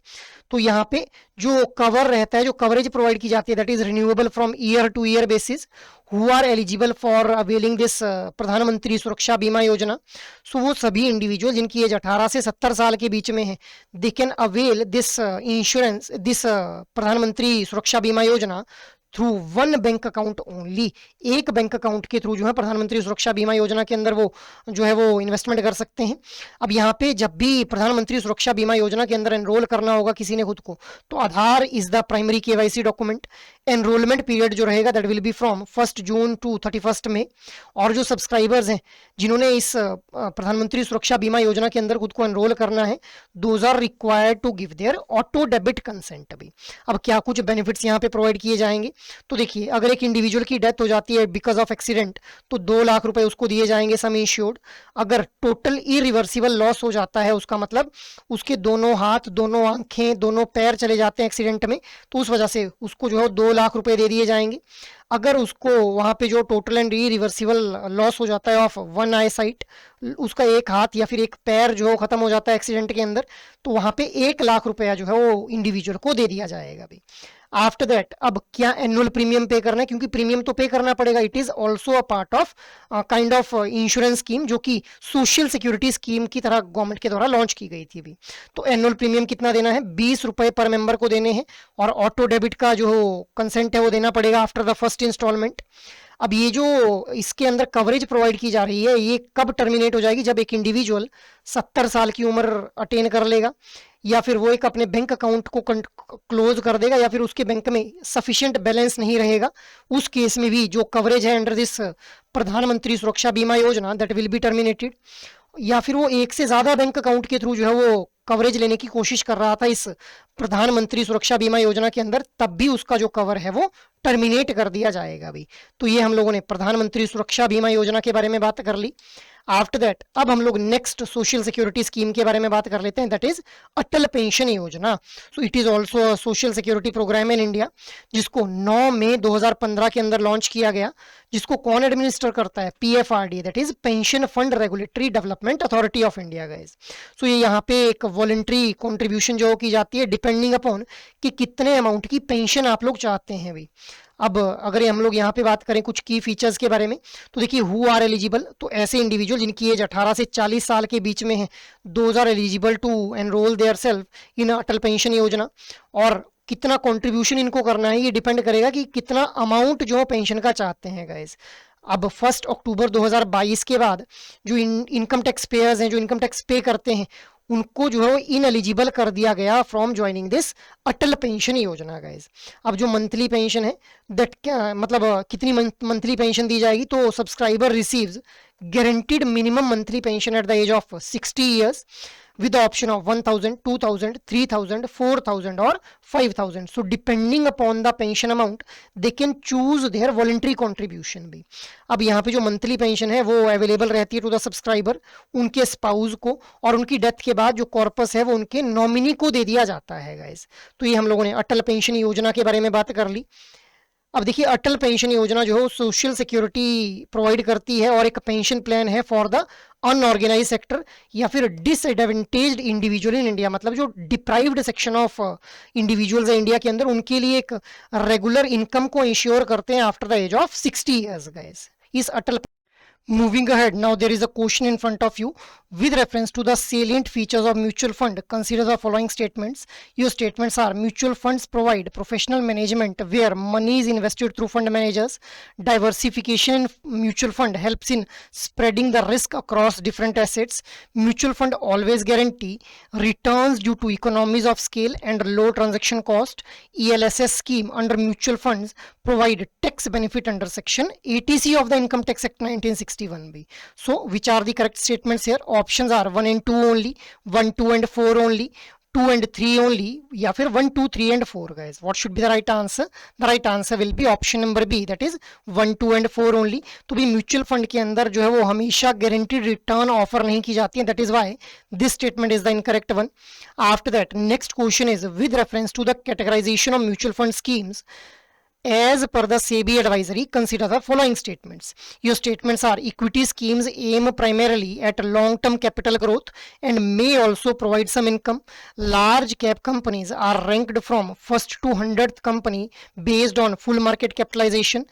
तो यहाँ पे जो कवर रहता है, जो कवरेज प्रोवाइड की जाती है that is renewable from year to year basis. Who are eligible for availing this Pradhan Mantri Suraksha बीमा योजना, सो वो सभी इंडिविजुअल जिनकी एज 18 से 70 साल के बीच में है, they can avail this insurance, this Pradhan Mantri Suraksha बीमा योजना through one bank account only. एक बैंक अकाउंट के थ्रू जो है प्रधानमंत्री सुरक्षा बीमा योजना के अंदर वो जो है वो इन्वेस्टमेंट कर सकते हैं। अब यहाँ पे जब भी प्रधानमंत्री सुरक्षा बीमा योजना के अंदर एनरोल करना होगा किसी ने खुद को, तो Aadhaar is the primary KYC document. Enrolment period जो रहेगा that will be from 1 June to 31 May. और जो सब्सक्राइबर्स हैं जिन्होंने इस प्रधानमंत्री सुरक्षा बीमा योजना के अंदर खुद को एनरोल करना है, those are required to give their auto debit consent भी। अब क्या कुछ बेनिफिट्स यहाँ पे प्रोवाइड किए जाएंगे, तो देखिए अगर एक इंडिविजुअल की डेथ हो जाती है बिकॉज ऑफ एक्सीडेंट, तो 2 लाख रुपए उसको दिए जाएंगे सम इंश्योर्ड। अगर टोटल इरिवर्सिबल लॉस हो जाता है, उसका मतलब उसके दोनों हाथ, दोनों आंखें, दोनों पैर चले जाते हैं एक्सीडेंट में, तो उस वजह से उसको जो है 2 लाख रुपए दे दिए जाएंगे। अगर उसको वहां पे जो टोटल एंड इरिवर्सिबल लॉस हो जाता है ऑफ वन आई साइट, उसका एक हाथ या फिर एक पैर जो खत्म हो जाता है एक्सीडेंट के अंदर, तो वहां पे 1 लाख रुपया जो है वो इंडिविजुअल को दे दिया जाएगा भी। आफ्टर दैट अब क्या एनुअल प्रीमियम पे करना है, क्योंकि प्रीमियम तो पे करना पड़ेगा। It is also a part of kind of insurance scheme जो कि सोशल सिक्योरिटी स्कीम की तरह गवर्नमेंट के द्वारा लॉन्च की गई थी अभी। तो एनुअल प्रीमियम कितना देना है, 20 रुपए पर मेंबर को देने हैं, और ऑटो डेबिट का जो कंसेंट है वो देना पड़ेगा आफ्टर द फर्स्ट इंस्टॉलमेंट। अब ये जो इसके अंदर कवरेज प्रोवाइड की जा रही है ये कब टर्मिनेट हो जाएगी, जब एक इंडिविजुअल 70 साल की उम्र अटेन कर लेगा, या फिर वो एक अपने बैंक अकाउंट को क्लोज कर देगा, या फिर उसके बैंक में सफिशिएंट बैलेंस नहीं रहेगा। उस केस में भी जो कवरेज है अंडर दिस प्रधानमंत्री सुरक्षा बीमा योजना दैट विल बी टर्मिनेटेड। या फिर वो एक से ज्यादा बैंक अकाउंट के थ्रू जो है वो कवरेज लेने की कोशिश कर रहा था इस प्रधानमंत्री सुरक्षा बीमा योजना के अंदर, तब भी उसका जो कवर है वो टर्मिनेट कर दिया जाएगा भी। तो ये हम लोगों ने प्रधानमंत्री सुरक्षा बीमा योजना के बारे में बात कर ली। आफ्टर दैट अब हम लोग नेक्स्ट सोशल सिक्योरिटी स्कीम के बारे में बात कर लेते हैं, that is Atal pension Yojana. So it is also a social security programme in India, जिसको 9 मई 2015 के अंदर लॉन्च किया गया। जिसको कौन एडमिनिस्टर करता है, PFRDA, that is pension fund regulatory development authority of India guys. सो ये यहाँ पे एक वॉलंटरी कॉन्ट्रीब्यूशन जो की जाती है डिपेंडिंग अपॉन कि कितने अमाउंट की पेंशन आप लोग चाहते हैं भाई। अब अगर हम लोग यहाँ पे बात करें कुछ की फीचर्स के बारे में, तो देखिए हु आर एलिजिबल, तो ऐसे इंडिविजुअल जिनकी एज 18 से 40 साल के बीच में है, those are eligible to enrol their self in Atal pension Yojana. और कितना कंट्रीब्यूशन इनको करना है ये डिपेंड करेगा कि कितना अमाउंट जो पेंशन का चाहते हैं गाइस। अब 1 अक्टूबर 2022 के बाद जो इनकम टैक्स पेयर्स हैं, जो इनकम टैक्स पे करते हैं, उनको जो है इन एलिजिबल कर दिया गया from joining this Atal pension योजना गाइस। अब जो मंथली पेंशन है दैट मतलब कितनी मंथली पेंशन दी जाएगी, तो subscriber receives guaranteed minimum monthly pension at the age of 60 years with the option of 1000, 2000, 3000, 4000 or 5000. So depending upon the pension amount they can choose their voluntary contribution भी। अब यहाँ पे जो मंथली पेंशन है वो अवेलेबल रहती है टू द सब्सक्राइबर, उनके स्पाउस को, और उनकी डेथ के बाद जो कॉर्पस है वो उनके नॉमिनी को दे दिया जाता है गाइस। तो ये हम लोगों ने अटल पेंशन योजना के बारे में बात कर ली। अब देखिए अटल पेंशन योजना जो है सोशल सिक्योरिटी प्रोवाइड करती है और एक पेंशन प्लान है फॉर द अनऑर्गेनाइज सेक्टर या फिर डिसएडवांटेज्ड इंडिविजुअल इन इंडिया, मतलब जो डिप्राइव्ड सेक्शन ऑफ इंडिविजुअल्स है इंडिया के अंदर, उनके लिए एक रेगुलर इनकम को इंश्योर करते हैं after the age of 60 years guys इस Atal. Moving ahead, now there is a question in front of you with reference to the salient features of mutual fund. Consider the following statements. Your statements are: mutual funds provide professional management where money is invested through fund managers. Diversification in mutual fund helps in spreading the risk across different assets. Mutual fund always guarantee returns due to economies of scale and low transaction cost. ELSS scheme under mutual funds provide tax benefit under section 80C of the Income Tax Act 1961B. So which are the correct statements here? Options are 1 and 2 only, 1, 2 and 4 only, 2 and 3 only, या फिर 1, 2, 3 and 4 guys. What should be the right answer? The right answer will be option number B, that is 1, 2 and 4 only. तो भी म्यूचुअल फंड के अंदर जो है वो हमेशा गारंटीड रिटर्न ऑफर नहीं की जाती है, that is why this statement is the incorrect one. After that, next question is with reference to the categorization of mutual fund schemes. As per the SEBI advisory, consider the following statements. Your statements are: equity schemes aim primarily at long-term capital growth and may also provide some income. Large cap companies are ranked from first to 100th company based on full market capitalization.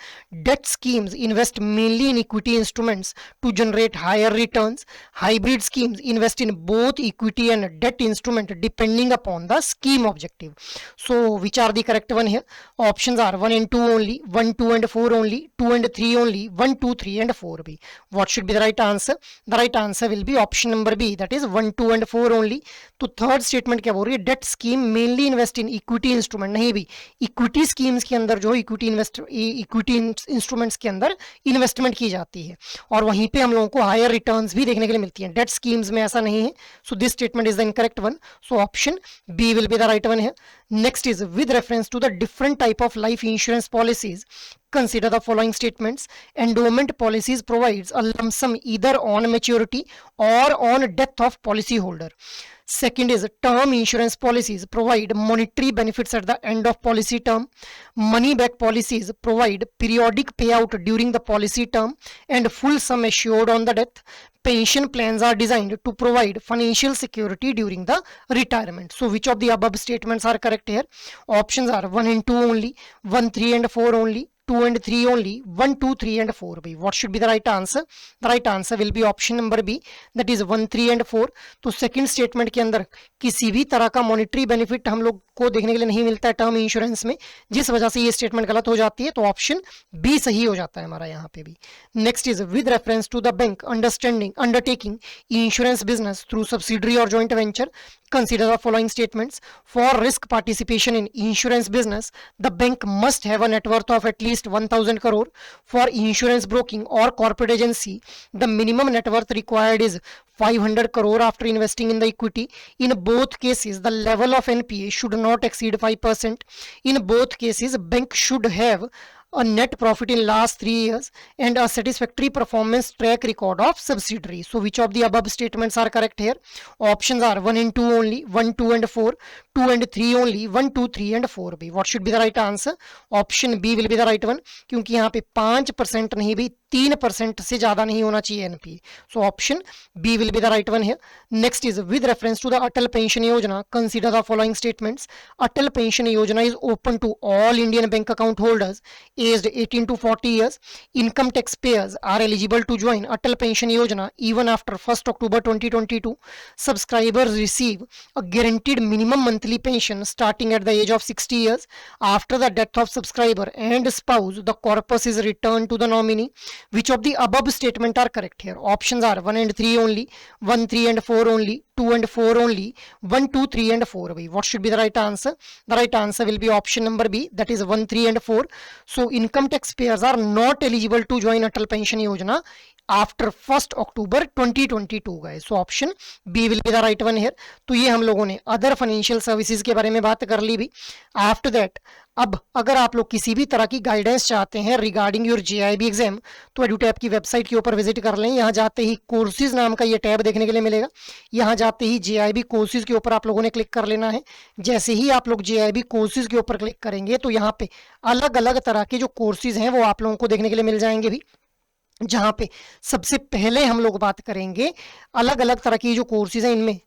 Debt schemes invest mainly in equity instruments to generate higher returns. Hybrid schemes invest in both equity and debt instrument depending upon the scheme objective. So which are the correct one here? Options are 1 and 2 only, 1, 2 and 4 only, 2 and 3 only, 1, 2, 3 and 4 B. What should be the right answer? The right answer will be option number B, that is 1, 2 and 4 only. तो थर्ड स्टेटमेंट क्या बोल रही है? Debt scheme mainly invest in equity instrument, नहीं भी इक्विटी स्कीम्स के अंदर जो इक्विटी इंस्ट्रूमेंट्स के अंदर इन्वेस्टमेंट की जाती है और वहीं पे हम लोगों को हायर रिटर्न्स भी देखने के लिए मिलती हैं। डेट स्कीम्स में ऐसा नहीं है। So this statement is the incorrect one. So option B will be the right one है। Next is with reference to the different type of life insurance policies. Consider the following statements. Endowment policies provides a lump sum either on maturity or on death of policyholder. Second is term insurance policies provide monetary benefits at the end of policy term. Money back policies provide periodic payout during the policy term and full sum assured on the death. Pension plans are designed to provide financial security during the retirement. So which of the above statements are correct here? Options are 1 and 2 only, 1, 3 and 4 only, 2 and 3 only, 1, 2, 3 and 4 B. What should be the right answer? The right answer will be option number B, that is 1, 3 and 4. तो सेकंड स्टेटमेंट के अंदर किसी भी तरह का मॉनिटरी बेनिफिट हम लोग को देखने के लिए नहीं मिलता है टर्म इंश्योरेंस में, जिस वजह से ये स्टेटमेंट गलत हो जाती है। तो ऑप्शन बी सही हो जाता है हमारा यहाँ पे भी। Next is with reference to the bank undertaking insurance business through subsidiary और joint venture. Consider the following statements. For risk participation in insurance business, the bank must have a net worth of at least 1000 crore. For insurance broking or corporate agency, the minimum net worth required is 500 crore after investing in the equity. In both cases, the level of NPA should not exceed 5%. In both cases, bank should have a net profit in last 3 years and a satisfactory performance track record of subsidiary. So which of the above statements are correct here? Options are 1 and 2 only, 1, 2 and 4, 2 and 3 only, 1, 2, 3 and 4 B. What should be the right answer? Option B will be the right one, क्योंकि यहाँ पे 5% नहीं भी 3% से ज्यादा नहीं होना चाहिए NPA. So option B will be the right one here. Next is with reference to the Atal Pension Yojana, consider the following statements. Atal Pension Yojana is open to all Indian bank account holders aged 18 to 40 years. Income taxpayers are eligible to join Atal Pension Yojana even after 1st October 2022. Subscribers receive a guaranteed minimum monthly pension starting at the age of 60 years. After the death of subscriber and spouse, the corpus is returned to the nominee. Which of the above statement are correct here? Options are 1 and 3 only, 1, 3 and 4 only, 2 and 4 only, 1, 2, 3 and 4. What should be the right answer? The right answer will be option number B, that is 1, 3 and 4. So income taxpayers are not eligible to join Atal Pension Yojana after 1 October 2022 guys. So option B will be the right one here. तो ये हम लोगों ने अदर फाइनेंशियल सर्विसेज के बारे में बात कर ली भी. आफ्टर दैट अब अगर आप लोग किसी भी तरह की गाइडेंस चाहते हैं रिगार्डिंग योर JIB एग्जाम तो एडुटैप की वेबसाइट के ऊपर विजिट कर लें. यहाँ जाते ही कोर्सेज नाम का ये टैब देखने के लिए मिलेगा. यहाँ जाते ही JIB कोर्सेज के ऊपर आप लोगों ने क्लिक कर लेना है. जैसे ही आप लोग JIB कोर्सेज के ऊपर क्लिक करेंगे तो यहाँ पे अलग अलग तरह के जो कोर्सेज हैं वो आप लोगों को देखने के लिए मिल जाएंगे भी. जहां पे सबसे पहले हम लोग बात करेंगे अलग अलग तरह की जो कोर्सेज हैं इनमें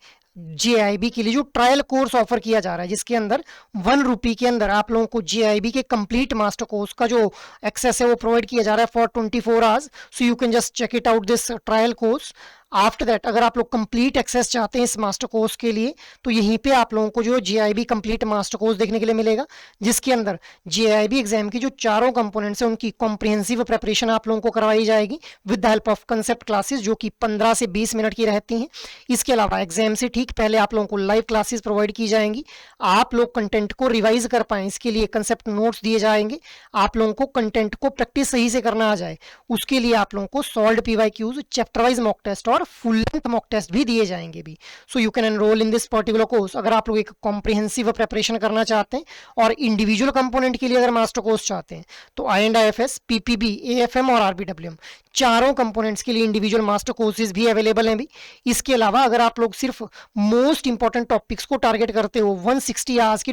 JIB के लिए जो ट्रायल कोर्स ऑफर किया जा रहा है जिसके अंदर 1 रुपी के अंदर आप लोगों को JIB के कंप्लीट मास्टर कोर्स का जो एक्सेस है वो प्रोवाइड किया जा रहा है for 24 hours. So you can just check it out this trial course. After that अगर आप लोग कंप्लीट एक्सेस चाहते हैं इस मास्टर कोर्स के लिए तो यहीं पे आप लोगों को जो JIB कंप्लीट मास्टर कोर्स देखने के लिए मिलेगा जिसके अंदर JIB एग्जाम की जो चारों कंपोनेंट्स हैं उनकी कॉम्प्रिहेंसिव प्रिपरेशन आप लोगों को करवाई जाएगी with the help of concept classes जो कि 15 से 20 मिनट की रहती हैं. इसके अलावा एग्जाम से ठीक पहले आप लोगों को लाइव क्लासेस प्रोवाइड की जाएंगी. आप लोग कंटेंट को रिवाइज कर पाएं इसके लिए कंसेप्ट नोट्स दिए जाएंगे. आप लोगों को कंटेंट को प्रैक्टिस सही से करना आ जाए उसके लिए आप लोगों को solved PYQs, chapter wise mock test और फुल लेंथ मॉक टेस्ट भी दिए जाएंगे भी. So you can enrol in this particular course. अगर आप लोग एक कॉम्प्रिहेंसिव प्रिपरेशन करना चाहते हैं और इंडिविजुअल कंपोनेंट के लिए अगर मास्टर कोर्स चाहते हैं तो IND-IFS, PPB, AFM और RBWM चारों कंपोनेंट्स के लिए इंडिविजुअल मास्टर कोर्सेज भी अवेलेबल हैं भी. इसके अलावा अगर आप लोग सिर्फ मोस्ट इंपॉर्टेंट टॉपिक्स को टारगेट करते हो 120 आवर्स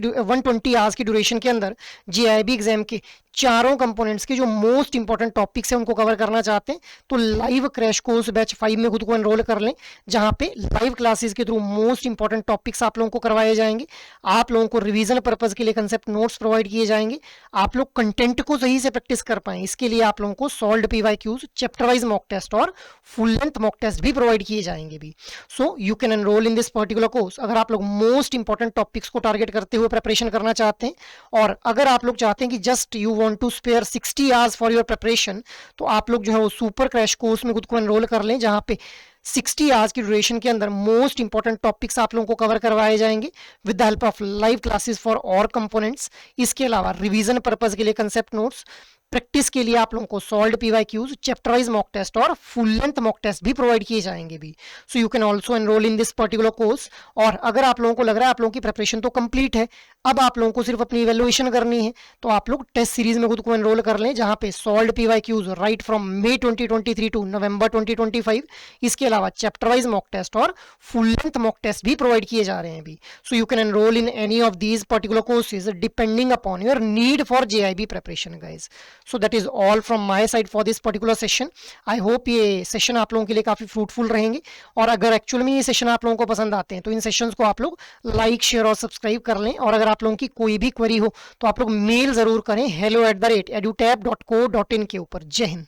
की ड्यूरेशन के अंदर JIB एग्जाम के चारों कंपोनेंट्स के जो मोस्ट इंपॉर्टेंट टॉपिक्स हैं उनको कवर करना चाहते हैं तो लाइव क्रैश कोर्स बैच 5 में खुद को एनरोल कर लें जहां पे लाइव क्लासेस के थ्रू मोस्ट इंपॉर्टेंट टॉपिक्स आप लोगों को करवाए जाएंगे. आप लोगों को रिवीजन पर्पज के लिए कंसेप्ट नोट्स प्रोवाइड किए जाएंगे. आप लोग कंटेंट को सही से प्रैक्टिस कर पाएं इसके लिए आप लोगों को solved PYQs, chapter wise mock test और फुल लेंथ मॉक टेस्ट भी प्रोवाइड किए जाएंगे भी. So you can enrol in this particular course. अगर आप लोग मोस्ट इंपॉर्टेंट टॉपिक्स को टारगेट करते हुए प्रिपरेशन करना चाहते हैं और अगर आप लोग चाहते हैं कि just you want to spare 60 hours for your preparation तो आप लोग जो है वो सुपर क्रैश कोर्स में खुद को एनरोल कर लें जहां पे 60 आवर्स की ड्यूरेशन के अंदर मोस्ट इंपॉर्टेंट टॉपिक्स आप लोगों को कवर करवाए जाएंगे with the help of live classes for all components. इसके अलावा रिवीजन पर्पज के लिए कंसेप्ट नोट्स, प्रैक्टिस के लिए आप लोगों को solved PYQs, chapter wise mock test और फुल लेंथ मॉक टेस्ट भी प्रोवाइड किए जाएंगे भी. So you can also enrol in this particular course. और अगर आप लोगों को लग रहा है आप लोगों की प्रिपरेशन तो कंप्लीट है, अब आप लोगों को सिर्फ अपनी इवैल्यूएशन करनी है तो आप लोग टेस्ट सीरीज में खुद को एनरोल कर लें जहां पे solved PYQs right from May 2023 to November 2025. इसके अलावा चैप्टर वाइज मॉक टेस्ट और फुल लेंथ मॉक टेस्ट भी प्रोवाइड किए जा रहे हैं भी. So you can enrol in any of these particular courses depending upon your need for JIB preparation guys. So that is all from my side for this particular session. I hope ये सेशन आप लोगों के लिए काफी फ्रूटफुल रहेंगे और अगर एक्चुअल में ये सेशन आप लोगों को पसंद आते हैं तो इन सेशंस को आप लोग लाइक, शेयर और सब्सक्राइब कर लें. और अगर आप लोगों की कोई भी क्वेरी हो तो आप लोग मेल जरूर करें hello@edutap.co.in के ऊपर. जय हिंद.